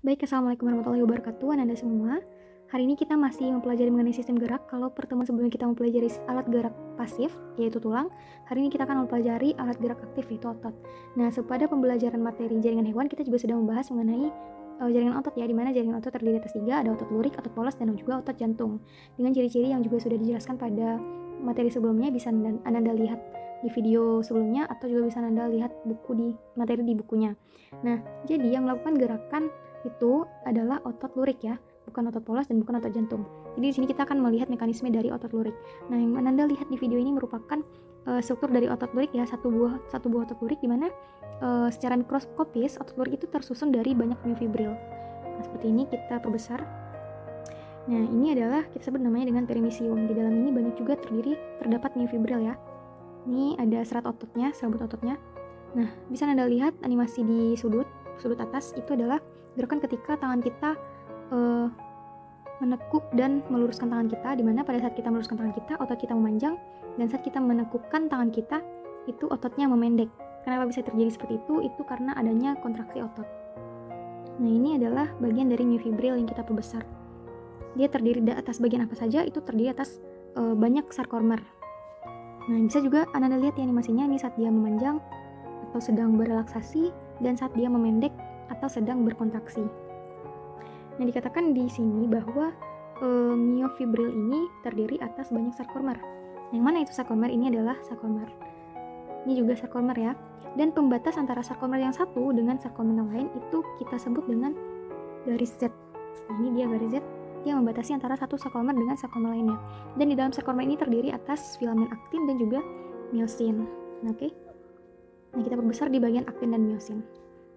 Baik, Assalamualaikum warahmatullahi wabarakatuh, Anda semua. Hari ini kita masih mempelajari mengenai sistem gerak. Kalau pertemuan sebelumnya kita mempelajari alat gerak pasif, yaitu tulang, hari ini kita akan mempelajari alat gerak aktif, yaitu otot. Nah, pada pembelajaran materi jaringan hewan, kita juga sudah membahas mengenai jaringan otot ya, di mana jaringan otot terdiri atas 3, ada otot lurik, otot polos, dan juga otot jantung. Dengan ciri-ciri yang juga sudah dijelaskan pada materi sebelumnya, bisa Anda lihat di video sebelumnya, atau juga bisa Anda lihat materi di bukunya. Nah, jadi yang melakukan gerakan itu adalah otot lurik ya, bukan otot polos dan bukan otot jantung. Jadi di sini kita akan melihat mekanisme dari otot lurik. Nah, yang Anda lihat di video ini merupakan struktur dari otot lurik ya, satu buah otot lurik, di mana secara mikroskopis otot lurik itu tersusun dari banyak miofibril. Nah, seperti ini kita perbesar. Nah, ini adalah kita sebut namanya dengan perimisium. Di dalam ini banyak juga terdapat miofibril ya. Ini ada serat ototnya, serabut ototnya. Nah, bisa Anda lihat animasi di sudut atas itu adalah gerakan ketika tangan kita menekuk dan meluruskan tangan kita, di mana pada saat kita meluruskan tangan kita, otot kita memanjang, dan saat kita menekukkan tangan kita, itu ototnya memendek. Kenapa bisa terjadi seperti itu? Itu karena adanya kontraksi otot. Nah, ini adalah bagian dari miofibril yang kita perbesar. Dia terdiri atas bagian apa saja? Itu terdiri atas banyak sarkomer. Nah, bisa juga Anda lihat di animasinya, ini saat dia memanjang atau sedang berelaksasi, dan saat dia memendek atau sedang berkontraksi. Nah, dikatakan di sini bahwa miofibril ini terdiri atas banyak sarkomer. Yang mana itu sarkomer? Ini adalah sarkomer. Ini juga sarkomer ya. Dan pembatas antara sarkomer yang satu dengan sarkomer yang lain itu kita sebut dengan garis Z. Nah, ini dia garis Z yang membatasi antara satu sarkomer dengan sarkomer lainnya. Dan di dalam sarkomer ini terdiri atas filamen aktin dan juga miosin. Oke. Nah, kita perbesar di bagian aktin dan miosin.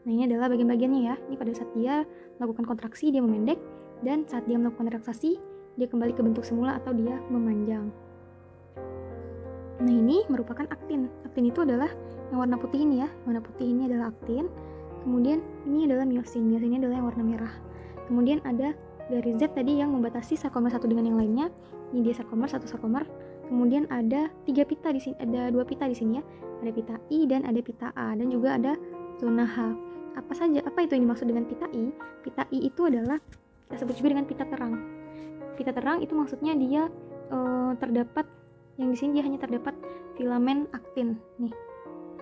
Nah, ini adalah bagian-bagiannya ya. Ini pada saat dia melakukan kontraksi, dia memendek. Dan saat dia melakukan relaksasi, dia kembali ke bentuk semula atau dia memanjang. Nah, ini merupakan aktin. Aktin itu adalah yang warna putih ini ya. Warna putih ini adalah aktin. Kemudian ini adalah miosin. Miosin ini adalah yang warna merah. Kemudian ada garis Z tadi yang membatasi sarkomer satu dengan yang lainnya. Ini dia sarkomer, satu sarkomer. Kemudian ada 3 pita di sini, ada 2 pita di sini ya. Ada pita I dan ada pita A, dan juga ada zona H. Apa itu yang dimaksud dengan pita I? Pita I itu adalah kita sebut juga dengan pita terang. Pita terang itu maksudnya dia terdapat, yang di sini dia hanya terdapat filamen aktin nih.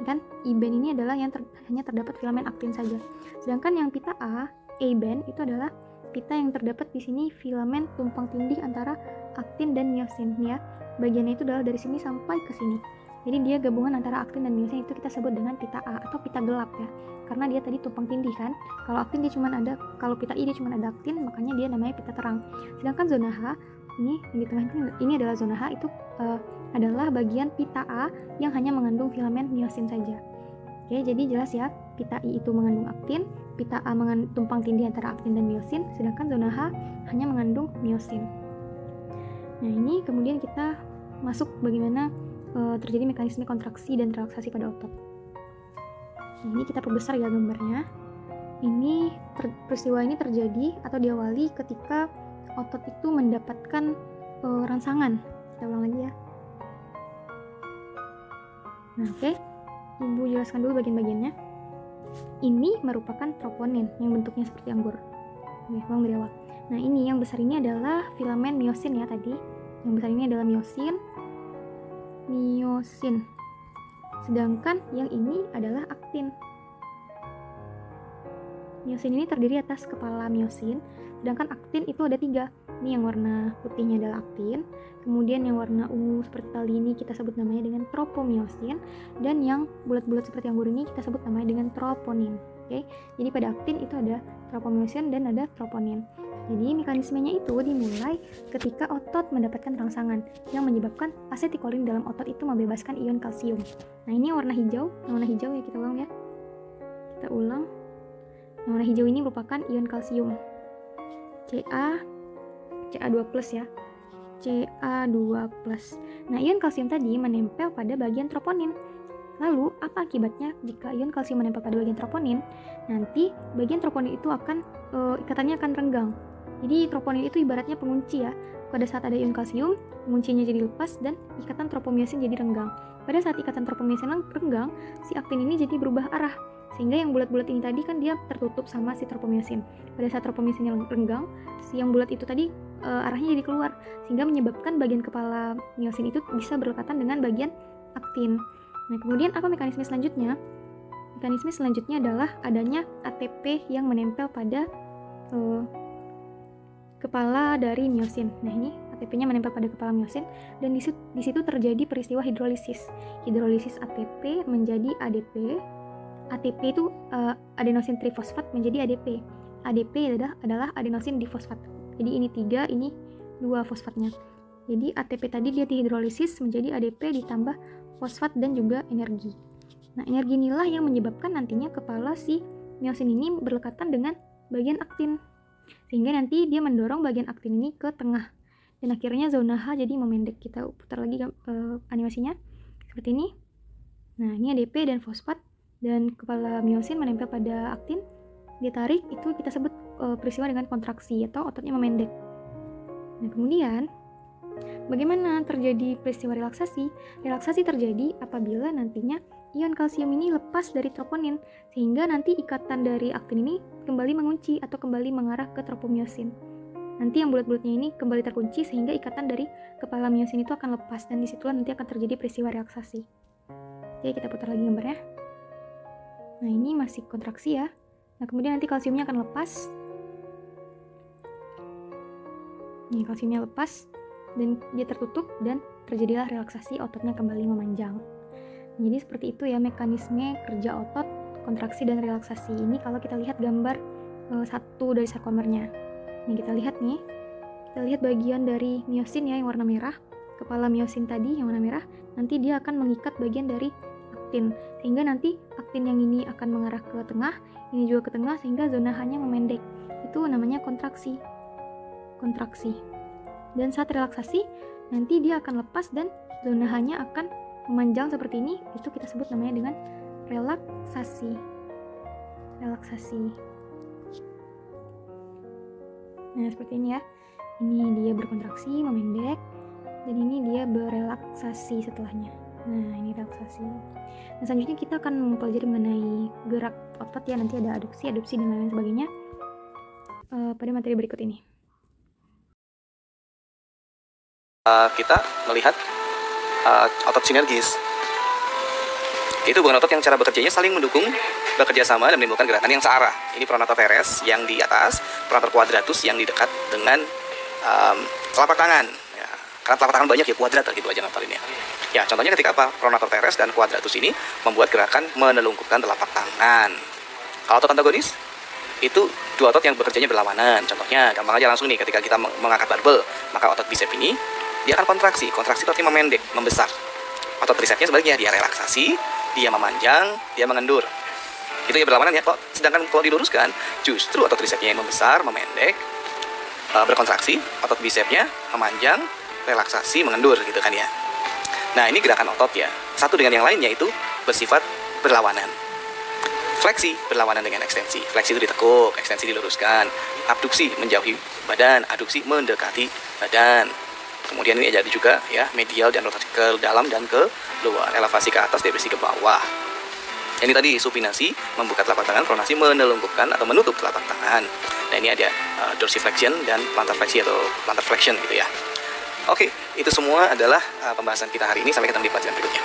Kan I-band ini adalah yang hanya terdapat filamen aktin saja. Sedangkan yang pita A-band itu adalah pita yang terdapat di sini filamen tumpang tindih antara aktin dan miosin ya. Bagiannya itu adalah dari sini sampai ke sini. Jadi dia gabungan antara aktin dan miosin, itu kita sebut dengan pita A atau pita gelap ya. Karena dia tadi tumpang tindih kan. Kalau aktin dia cuma ada, kalau pita I dia cuma ada aktin, makanya dia namanya pita terang. Sedangkan zona H ini yang di tengah ini adalah zona H, itu adalah bagian pita A yang hanya mengandung filamen miosin saja. Oke, jadi jelas ya, pita I itu mengandung aktin, pita A tumpang tindih antara aktin dan miosin, sedangkan zona H hanya mengandung miosin. Nah, ini kemudian kita masuk bagaimana terjadi mekanisme kontraksi dan relaksasi pada otot. Nah, ini kita perbesar ya gambarnya. Ini peristiwa ini terjadi atau diawali ketika otot itu mendapatkan rangsangan. Kita ulang lagi ya. Nah, oke. Ibu jelaskan dulu bagian-bagiannya. Ini merupakan troponin yang bentuknya seperti anggur. Oke, ulang dari awal. Nah, ini yang besar ini adalah filamen miosin ya tadi. Yang besar ini adalah miosin. Sedangkan yang ini adalah aktin. Miosin ini terdiri atas kepala miosin, sedangkan aktin itu ada 3. Ini yang warna putihnya adalah aktin, kemudian yang warna ungu seperti tali ini kita sebut namanya dengan tropomiosin, dan yang bulat-bulat seperti anggur ini kita sebut namanya dengan troponin. Oke, jadi pada aktin itu ada tropomiosin dan ada troponin. Jadi mekanismenya itu dimulai ketika otot mendapatkan rangsangan yang menyebabkan asetilkolin dalam otot itu membebaskan ion kalsium. Nah, ini warna hijau, ya kita ulang ya. Kita ulang. Yang warna hijau ini merupakan ion kalsium. Ca2+ ya. Ca2+. Nah, ion kalsium tadi menempel pada bagian troponin. Lalu, apa akibatnya jika ion kalsium menempel pada bagian troponin? Nanti bagian troponin itu akan ikatannya akan renggang. Jadi troponin itu ibaratnya pengunci ya. Pada saat ada ion kalsium, penguncinya jadi lepas dan ikatan tropomiosin jadi renggang. Pada saat ikatan tropomiosin renggang, si aktin ini jadi berubah arah. Sehingga yang bulat-bulat ini tadi kan dia tertutup sama si tropomyosin. Pada saat tropomyosinnya renggang, si yang bulat itu tadi arahnya jadi keluar, sehingga menyebabkan bagian kepala myosin itu bisa berdekatan dengan bagian aktin. Nah, kemudian apa mekanisme selanjutnya? Mekanisme selanjutnya adalah adanya ATP yang menempel pada kepala dari myosin. Nah, ini ATP-nya menempel pada kepala myosin, dan di situ terjadi peristiwa hidrolisis. Hidrolisis ATP menjadi ADP. ATP itu adenosin trifosfat menjadi ADP. ADP adalah adenosin difosfat. Jadi ini 3, ini 2 fosfatnya. Jadi ATP tadi dia dihidrolisis menjadi ADP ditambah fosfat dan juga energi. Nah, energi inilah yang menyebabkan nantinya kepala si myosin ini berdekatan dengan bagian aktin. Sehingga nanti dia mendorong bagian aktin ini ke tengah. Dan akhirnya zona H jadi memendek. Kita putar lagi animasinya. Seperti ini. Nah, ini ADP dan fosfat. Dan kepala myosin menempel pada aktin. Ditarik, itu kita sebut peristiwa dengan kontraksi atau ototnya memendek. Nah, kemudian bagaimana terjadi peristiwa relaksasi? Relaksasi terjadi apabila nantinya ion kalsium ini lepas dari troponin, sehingga nanti ikatan dari aktin ini kembali mengunci atau kembali mengarah ke tropomyosin. Nanti yang bulat-bulatnya ini kembali terkunci sehingga ikatan dari kepala myosin itu akan lepas, dan disitulah nanti akan terjadi peristiwa relaksasi. Oke, kita putar lagi gambarnya. Nah, ini masih kontraksi ya. Nah, kemudian nanti kalsiumnya akan lepas. Nih, kalsiumnya lepas dan dia tertutup, dan terjadilah relaksasi, ototnya kembali memanjang. Jadi seperti itu ya mekanisme kerja otot, kontraksi dan relaksasi. Ini kalau kita lihat gambar satu dari sarkomernya. Nih, kita lihat bagian dari myosin ya yang warna merah. Kepala myosin tadi yang warna merah, nanti dia akan mengikat bagian dari aktin, sehingga nanti aktin yang ini akan mengarah ke tengah, ini juga ke tengah, sehingga zona H-nya memendek. Itu namanya kontraksi. Dan saat relaksasi, nanti dia akan lepas dan zona H-nya akan memanjang seperti ini. Itu kita sebut namanya dengan relaksasi. Nah, seperti ini ya. Ini dia berkontraksi, memendek, dan ini dia berelaksasi setelahnya. Nah, ini relaksasi. Nah, selanjutnya kita akan mempelajari mengenai gerak otot ya. Nanti ada aduksi, dan lain sebagainya pada materi berikut ini. Kita melihat otot sinergis. Itu bukan otot yang cara bekerjanya saling mendukung, bekerja sama dan menimbulkan gerakan yang searah. Ini pronator teres yang di atas, pronator quadratus yang di dekat dengan telapak tangan. Ya, karena telapak tangan banyak ya, kuadrat gitu aja ngapalinnya. Ya, contohnya ketika pronator teres dan quadratus ini membuat gerakan menelungkupkan telapak tangan. Kalau otot antagonis, itu dua otot yang bekerjanya berlawanan. Contohnya, gampang aja langsung nih, ketika kita mengangkat barbel, maka otot bicep ini dia akan kontraksi itu artinya memendek, membesar. Otot tricepnya sebaliknya, dia relaksasi, dia memanjang, dia mengendur. Itu ya berlawanan ya. Sedangkan kalau diluruskan, justru otot tricepnya yang membesar, memendek, berkontraksi, otot bicepnya memanjang, relaksasi, mengendur gitu kan ya. Nah, ini gerakan otot ya. Satu dengan yang lainnya itu bersifat berlawanan. Fleksi berlawanan dengan ekstensi. Fleksi itu ditekuk, ekstensi diluruskan. Abduksi menjauhi badan, aduksi mendekati badan. Kemudian ini jadi juga ya medial dan rotasi ke dalam dan ke luar, elevasi ke atas, depresi ke bawah. Ini tadi supinasi, membuka telapak tangan, pronasi menelungkupkan atau menutup telapak tangan. Nah, ini ada dorsiflexion dan plantar fleksi atau plantar flexion gitu ya. Oke, itu semua adalah pembahasan kita hari ini. Sampai ketemu di pelajaran berikutnya.